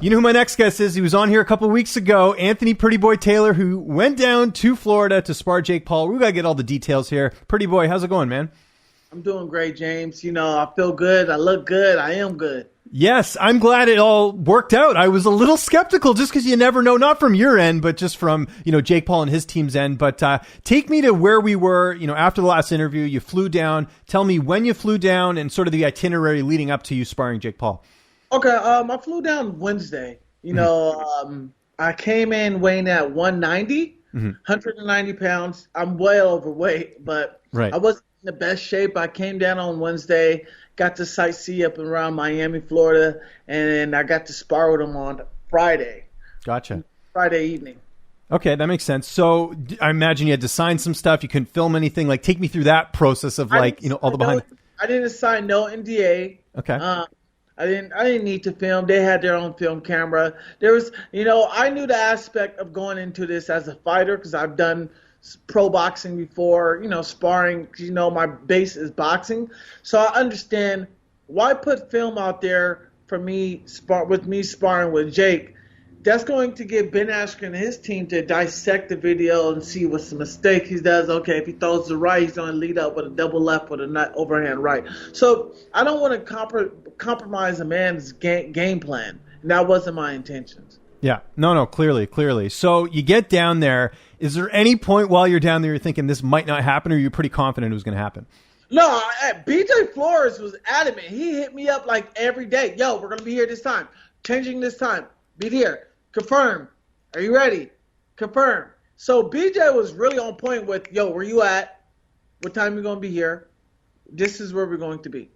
You know who my next guest is? He was on here a couple weeks ago, Anthony Pretty Boy Taylor, who went down to Florida to spar Jake Paul. We got to get all the details here. Pretty Boy, how's it going, man? I'm doing great, James. You know, I feel good. I look good. I am good. Yes, I'm glad it all worked out. I was a little skeptical just because you never know, not from your end, but just from, Jake Paul and his team's end. But take me to where we were, after the last interview. You flew down. Tell me when you flew down and sort of the itinerary leading up to you sparring Jake Paul. Okay, I flew down Wednesday. I came in weighing at 190, 190 pounds. I'm way overweight, but right. I wasn't in the best shape. I came down on Wednesday, got to sightsee up and around Miami, Florida, and I got to spar with him on Friday. Gotcha. Friday evening. Okay, that makes sense. So I imagine you had to sign some stuff. You couldn't film anything. Like, take me through that process of all the behind. I didn't sign no NDA. Okay. I didn't need to film. They had their own film camera. There was, I knew the aspect of going into this as a fighter because I've done pro boxing before, sparring, my base is boxing. So I understand why put film out there for me, sparring with Jake. That's going to give Ben Askren and his team to dissect the video and see what's the mistake he does. Okay, if he throws the right, he's going to lead up with a double left with a nut overhand right. So I don't want to compromise a man's game plan. And that wasn't my intentions. Yeah, no, clearly. So you get down there. Is there any point while you're down there you're thinking this might not happen, or are you pretty confident it was going to happen? No, BJ Flores was adamant. He hit me up like every day. Yo, we're going to be here this time. Changing this time. Be here. Confirm. Are you ready? Confirm. So BJ was really on point with, yo, where you at? What time you going to be here? This is where we're going to be.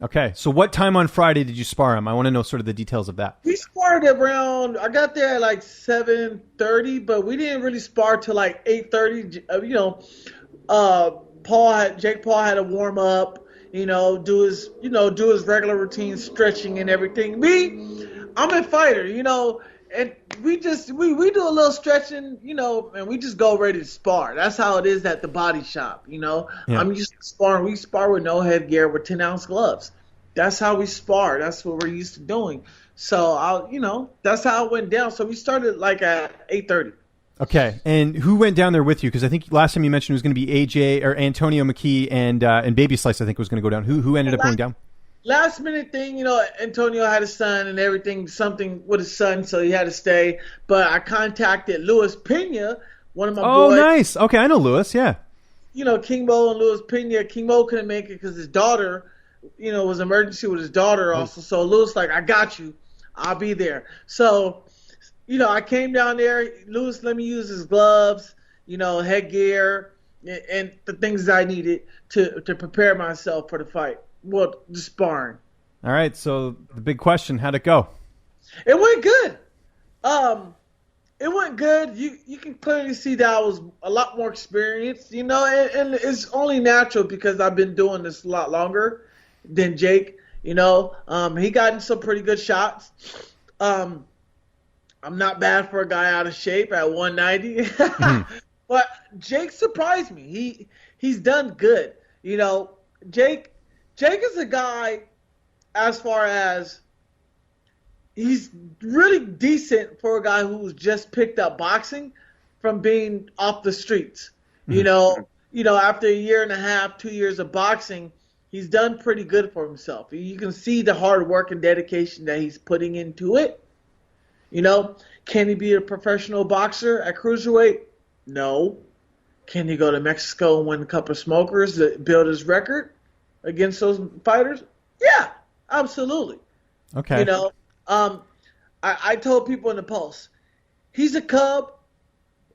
Okay. So what time on Friday did you spar him? I want to know sort of the details of that. We sparred around, I got there at like 7:30, but we didn't really spar till like 8:30. Jake Paul had to warm up, do his regular routine, stretching and everything. I'm a fighter, and we do a little stretching, and we just go ready to spar. That's how it is at the body shop, Yeah. I'm used to sparring. We spar with no headgear with 10-ounce gloves. That's how we spar. That's what we're used to doing. So, that's how it went down. So we started like at 8:30. Okay. And who went down there with you? Because I think last time you mentioned it was going to be AJ or Antonio McKee and Baby Slice, I think was going to go down. Who ended up going down? Last minute thing, Antonio had a son and everything, something with his son, so he had to stay. But I contacted Luis Pena, one of my boys. Oh, nice. Okay, I know Luis, yeah. King Mo and Luis Pena. King Mo couldn't make it because his daughter, was an emergency with his daughter also. So Luis I got you. I'll be there. So, I came down there. Luis let me use his gloves, headgear, and the things that I needed to prepare myself for the fight. Well, the sparring. All right, so the big question, how'd it go? It went good. It went good. You can clearly see that I was a lot more experienced, and it's only natural because I've been doing this a lot longer than Jake. He got in some pretty good shots. I'm not bad for a guy out of shape at 190. But Jake surprised me. He's done good. Jake is a guy, as far as he's really decent for a guy who's just picked up boxing from being off the streets. After a year and a half, 2 years of boxing, he's done pretty good for himself. You can see the hard work and dedication that he's putting into it. Can he be a professional boxer at cruiserweight? No. Can he go to Mexico and win a couple of smokers to build his record against those fighters? Yeah, absolutely. Okay. I told people in the Pulse, he's a cub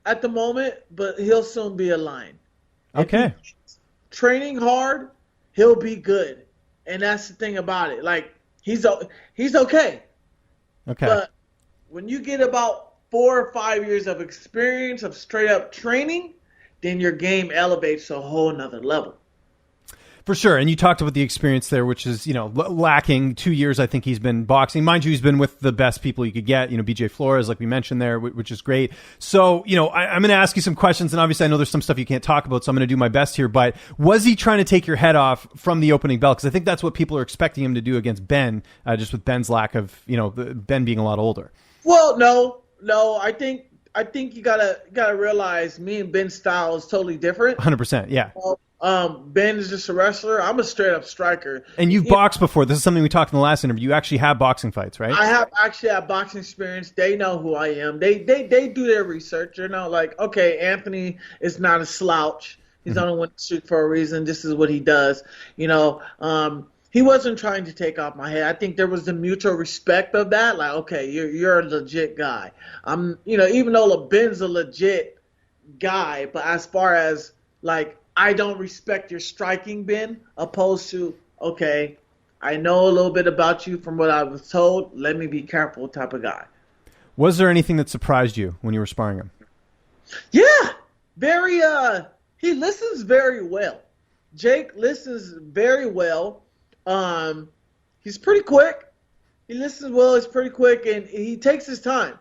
at the moment, but he'll soon be a lion. Okay. Training hard, he'll be good. And that's the thing about it. Like, he's okay. Okay. But when you get about 4 or 5 years of experience of straight up training, then your game elevates to a whole nother level. For sure. And you talked about the experience there, which is, lacking. 2 years, I think he's been boxing. Mind you, he's been with the best people you could get, BJ Flores, like we mentioned there, which is great. So, I'm going to ask you some questions, and obviously I know there's some stuff you can't talk about, so I'm going to do my best here. But was he trying to take your head off from the opening bell? Because I think that's what people are expecting him to do against Ben, just with Ben's lack of, Ben being a lot older. Well, no. I think you gotta realize me and Ben's style is totally different. 100%, yeah. Ben is just a wrestler. I'm a straight up striker. And you've boxed before. This is something we talked in the last interview. You actually have boxing fights, right? I have actually had boxing experience. They know who I am. They do their research. They're not like, okay, Anthony is not a slouch. He's on a winning streak for a reason. This is what he does. He wasn't trying to take off my head. I think there was the mutual respect of that. Like, okay, you're a legit guy. Even though Ben's a legit guy, but as far as like, I don't respect your striking, Ben, opposed to, okay, I know a little bit about you from what I was told. Let me be careful type of guy. Was there anything that surprised you when you were sparring him? Yeah, very. He listens very well. Jake listens very well. He's pretty quick. He listens well. He's pretty quick, and he takes his time.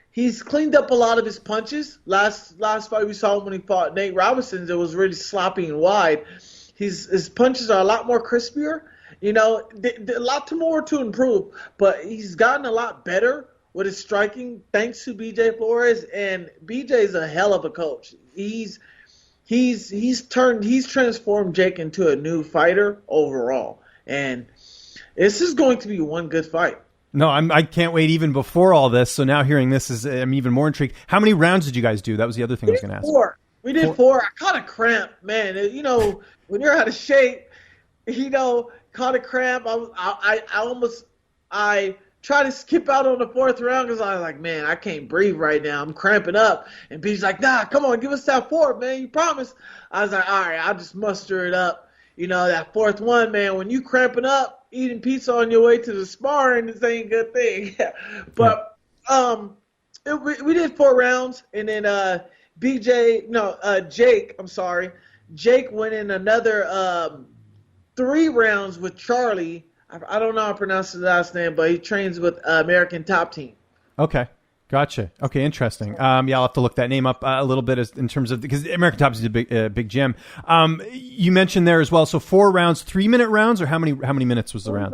He's cleaned up a lot of his punches. Last fight we saw him when he fought Nate Robinson, it was really sloppy and wide. His punches are a lot more crispier. A lot more to improve, but he's gotten a lot better with his striking thanks to BJ Flores, and BJ's a hell of a coach. He's transformed Jake into a new fighter overall, and this is going to be one good fight. No, I can't wait even before all this. So now hearing this I'm even more intrigued. How many rounds did you guys do? That was the other thing I was going to ask. We did four. I caught a cramp, man. When you're out of shape, caught a cramp. I tried to skip out on the fourth round because I was like, man, I can't breathe right now. I'm cramping up. And B's like, nah, come on, give us that fourth, man. You promised. I was like, all right, I'll just muster it up. That fourth one, man, when you cramping up, eating pizza on your way to the sparring, this ain't a good thing. But we did 4 rounds, and then Jake went in another 3 rounds with Charlie. I don't know how to pronounce his last name, but he trains with American Top Team. Okay. Gotcha. Okay, interesting. I'll have to look that name up a little bit in terms of, because American Top is a big gym. You mentioned there as well. So 4 rounds, 3-minute rounds, or how many minutes was the round?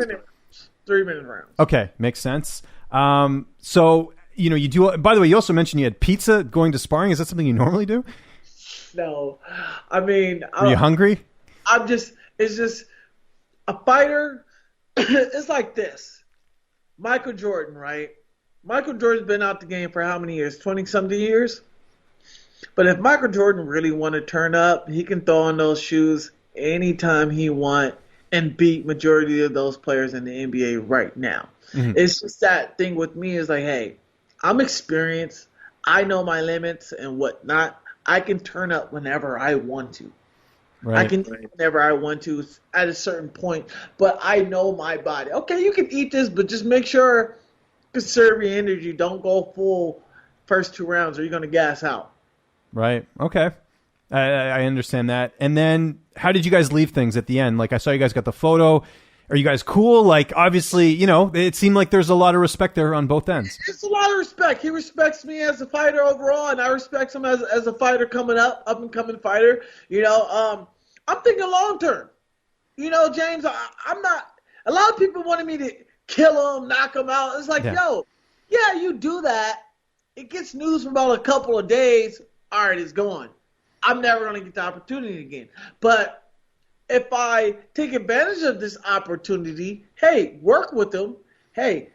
3-minute rounds. Okay, makes sense. So you do. By the way, you also mentioned you had pizza going to sparring. Is that something you normally do? No, I mean, are you hungry? It's just a fighter. It's like this. Michael Jordan, right? Michael Jordan's been out the game for how many years? 20-something years? But if Michael Jordan really want to turn up, he can throw on those shoes anytime he want and beat majority of those players in the NBA right now. Mm-hmm. It's just that thing with me is like, hey, I'm experienced. I know my limits and whatnot. I can turn up whenever I want to. Right. I can eat whenever I want to at a certain point, but I know my body. Okay, you can eat this, but just make sure conserve your energy. Don't go full first 2 rounds or you're going to gas out. Right. Okay. I understand that. And then how did you guys leave things at the end? Like, I saw you guys got the photo. Are you guys cool? Like, obviously, it seemed like there's a lot of respect there on both ends. It's a lot of respect. He respects me as a fighter overall, and I respect him as a fighter coming up and coming fighter. I'm thinking long term. James, I'm not. A lot of people wanted me to kill him, knock him out. It's like, you do that. It gets news for about a couple of days. All right, it's gone. I'm never going to get the opportunity again. But if I take advantage of this opportunity, hey, work with him. Hey,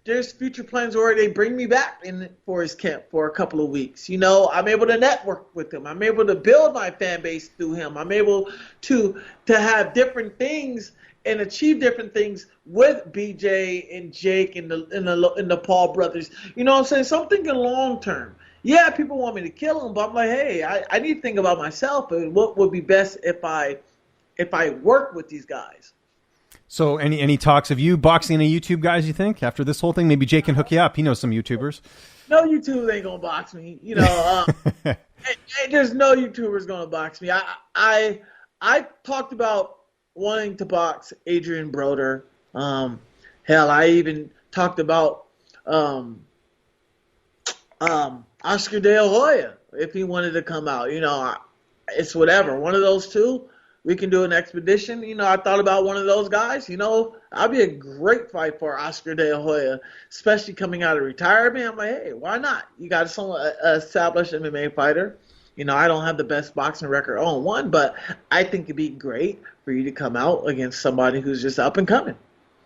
there's future plans where they bring me back in for his camp for a couple of weeks. I'm able to network with him. I'm able to build my fan base through him. I'm able to have different things and achieve different things with BJ and Jake and the Paul brothers. You know what I'm saying? So I'm thinking long term. Yeah, people want me to kill him, but I'm like, hey, I need to think about myself and what would be best if I work with these guys. So any talks of you boxing any YouTube guys, you think, after this whole thing? Maybe Jake can hook you up. He knows some YouTubers. No YouTube ain't going to box me. There's no YouTubers going to box me. I talked about wanting to box Adrian Broder. Hell, I even talked about Oscar De La Hoya if he wanted to come out. It's whatever. One of those two, we can do an expedition. I thought about one of those guys. I'd be a great fight for Oscar De La Hoya, especially coming out of retirement. I'm like, hey, why not? You got someone, established MMA fighter. I don't have the best boxing record on one, but I think it'd be great for you to come out against somebody who's just up and coming.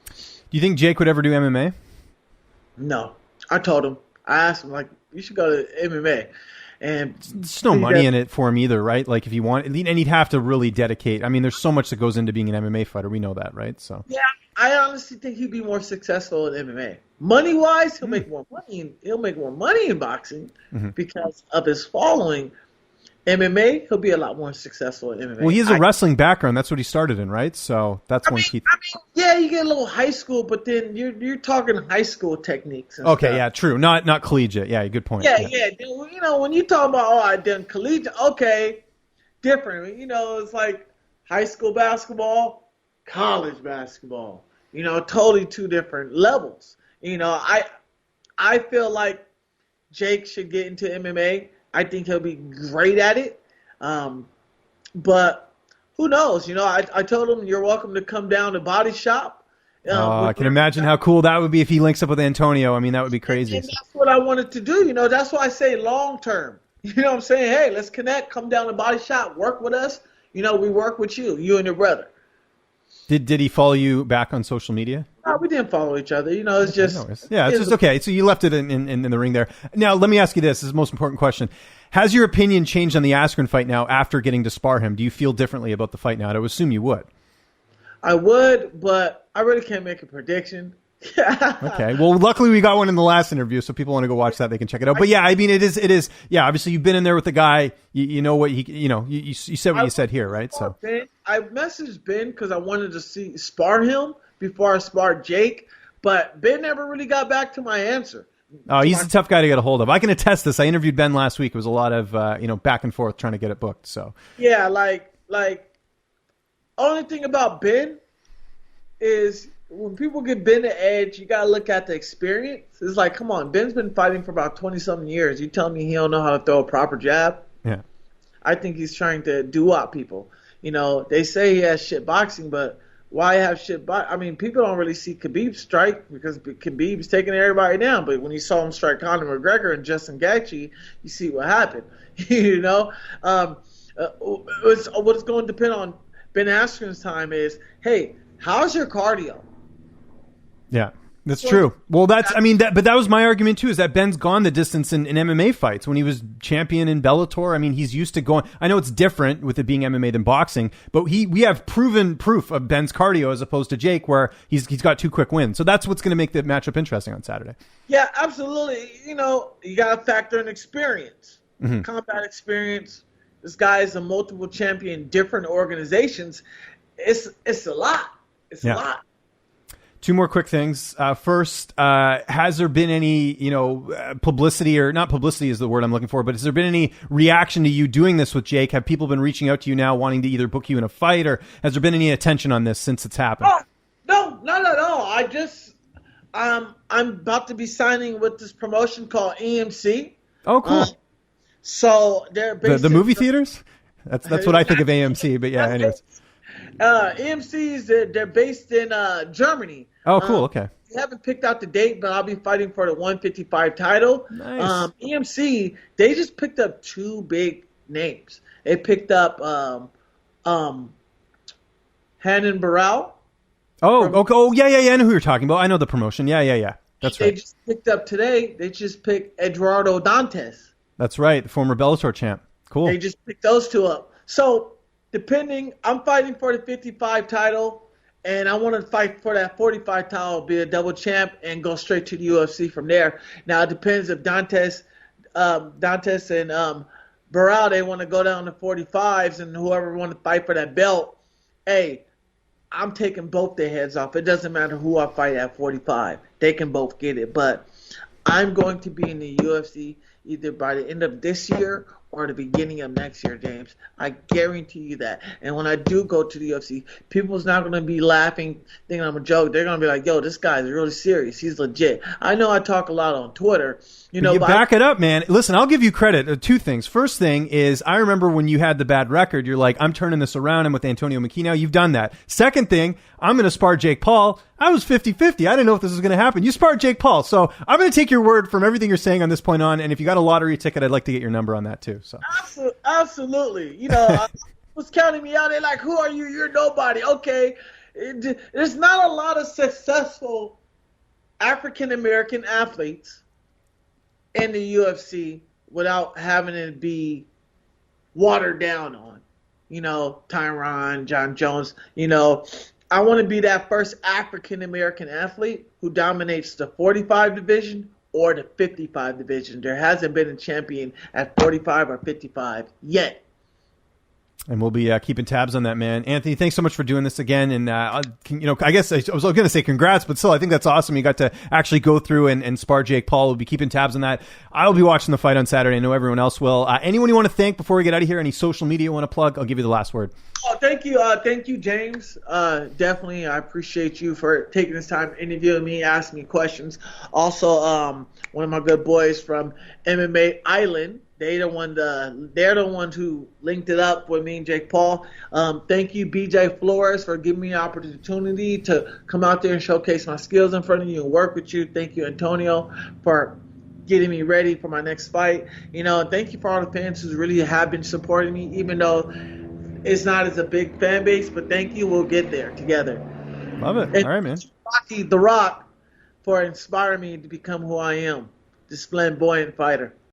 Do you think Jake would ever do MMA? No. I told him. I asked him, you should go to MMA. And there's no money in it for him either, right? Like if you want, and he'd have to really dedicate. I mean, there's so much that goes into being an MMA fighter. We know that, right? So yeah, I honestly think he'd be more successful in MMA. Money-wise, he'll make more money. He'll make more money in boxing because of his following. MMA, he'll be a lot more successful in MMA. Well, he has a wrestling background. That's what he started in, right? So that's one key. Yeah, you get a little high school, but then you're talking high school techniques. And okay, stuff. Yeah, true. Not collegiate. Yeah, good point. Yeah. When you talk about, I done collegiate, okay, different. It's like high school basketball, college basketball. Totally two different levels. I feel like Jake should get into MMA. I think he'll be great at it. But who knows? I told him you're welcome to come down to Body Shop. I can imagine how cool that would be if he links up with Antonio. I mean, that would be crazy. And that's what I wanted to do. That's why I say long term. What I'm saying? Hey, let's connect. Come down to Body Shop. Work with us. We work with you and your brother. Did he follow you back on social media? No, we didn't follow each other. It's just... It's just okay. So you left it in the ring there. Now, let me ask you this. This is the most important question. Has your opinion changed on the Askren fight now after getting to spar him? Do you feel differently about the fight now? I would assume you would. I would, but I really can't make a prediction. Okay. Well, luckily we got one in the last interview, so people want to go watch that, they can check it out. But yeah, I mean, it is. Yeah, obviously you've been in there with the guy. You know what you said what you said here, right? So I messaged Ben because I wanted to spar him before I sparred Jake, but Ben never really got back to my answer. Oh, he's a tough guy to get a hold of. I can attest this. I interviewed Ben last week. It was a lot of back and forth trying to get it booked. So yeah, like only thing about Ben is when people give Ben the edge, you gotta look at the experience. It's like, come on, Ben's been fighting for about 20-something years. You telling me he don't know how to throw a proper jab? Yeah. I think he's trying to do-out people. They say he has shit boxing, but why have shit boxing? I mean, people don't really see Khabib strike because Khabib's taking everybody down. But when you saw him strike Conor McGregor and Justin Gaethje, you see what happened. What's going to depend on Ben Askren's time is, hey, how's your cardio? Yeah, that's true. Well, but that was my argument too, is that Ben's gone the distance in MMA fights. When he was champion in Bellator, I mean, he's used to going. I know it's different with it being MMA than boxing, but we have proven proof of Ben's cardio as opposed to Jake, where he's got 2 quick wins. So that's what's going to make the matchup interesting on Saturday. Yeah, absolutely. You got to factor in experience, combat experience. This guy is a multiple champion, different organizations. It's a lot. It's a lot. 2 more quick things. First, has there been any, publicity, or not publicity is the word I'm looking for, but has there been any reaction to you doing this with Jake? Have people been reaching out to you now wanting to either book you in a fight, or has there been any attention on this since it's happened? Oh, no, not at all. I just, I'm about to be signing with this promotion called AMC. Oh, cool. So they're based the movie theaters? That's what I think of AMC, but yeah, anyways. AMC's, they're based in Germany. Oh, cool. Okay. I haven't picked out the date, but I'll be fighting for the 155 title. Nice. AMC, they just picked up 2 big names. They picked up Hanan Barral. Oh, yeah. I know who you're talking about. I know the promotion. Yeah. That's right. They just picked up today. They just picked Eduardo Dantes. That's right, the former Bellator champ. Cool. They just picked those 2 up. So I'm fighting for the 55 title, and I want to fight for that 45 title, be a double champ, and go straight to the UFC from there. Now, it depends if Dantes and Barral, they want to go down to 45s, and whoever want to fight for that belt, hey, I'm taking both their heads off. It doesn't matter who I fight at 45. They can both get it. But I'm going to be in the UFC either by the end of this year or the beginning of next year, James. I guarantee you that. And when I do go to the UFC, people's not going to be laughing, thinking I'm a joke. They're going to be like, yo, this guy's really serious. He's legit. I know I talk a lot on Twitter. You back it up, man. Listen, I'll give you credit. Two things. First thing is, I remember when you had the bad record, you're like, I'm turning this around. I'm with Antonio McKee now. You've done that. Second thing, I'm going to spar Jake Paul. I was 50-50. I didn't know if this was going to happen. You sparred Jake Paul. So I'm going to take your word from everything you're saying on this point on. And if you got a lottery ticket, I'd like to get your number on that too. So absolutely. I was counting me out. They're like, who are you? You're nobody. Okay. There's not a lot of successful African-American athletes in the UFC without having it be watered down on. Tyron, John Jones. I want to be that first African-American athlete who dominates the 45 division or the 55 division. There hasn't been a champion at 45 or 55 yet. And we'll be keeping tabs on that, man. Anthony, thanks so much for doing this again. And, I guess I was going to say congrats, but still, I think that's awesome. You got to actually go through and spar Jake Paul. We'll be keeping tabs on that. I'll be watching the fight on Saturday. I know everyone else will. Anyone you want to thank before we get out of here? Any social media you want to plug? I'll give you the last word. Oh, thank you. Thank you, James. Definitely, I appreciate you for taking this time interviewing me, asking me questions. Also, one of my good boys from MMA Island, they're the ones who linked it up with me and Jake Paul. Thank you, BJ Flores, for giving me the opportunity to come out there and showcase my skills in front of you and work with you. Thank you, Antonio, for getting me ready for my next fight. And thank you for all the fans who really have been supporting me, even though it's not as a big fan base. But thank you. We'll get there together. Love it. And all right, man. Rocky The Rock for inspiring me to become who I am, this flamboyant fighter.